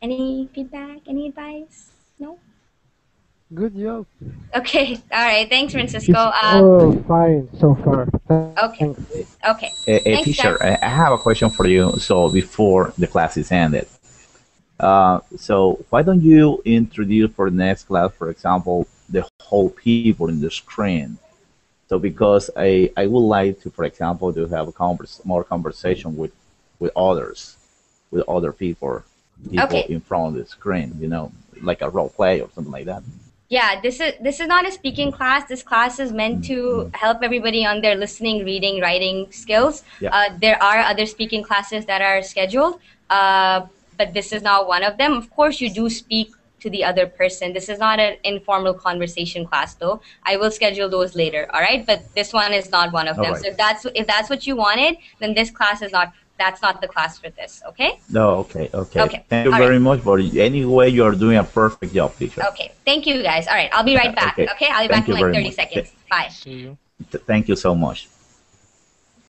Any feedback? Any advice? No? Good job. Okay. All right. Thanks, It's Francisco. all fine so far. Okay. Thanks. Okay. Thanks, Teacher, guys. I have a question for you. So before the class is ended, so why don't you introduce for the next class, for example, the whole people in the screen? So because I would like to, for example, to have a more conversation with others, with other people Okay. in front of the screen, like a role play or something like that. Yeah, this is not a speaking class. This class is meant to help everybody on their listening, reading, writing skills. Yeah. There are other speaking classes that are scheduled, but this is not one of them. Of course, you do speak to the other person. This is not an informal conversation class, though. I will schedule those later. All right, but this one is not one of All them. right. So if that's what you wanted, then this class is not. That's not the class for this. Okay. No, okay. Okay. Thank you All very right. much. But anyway, you're doing a perfect job, teacher. Okay. Thank you, guys. All right, I'll be right back. Okay. Okay, I'll be Thank back in you like very 30 much. seconds. Bye. See you. Thank you so much.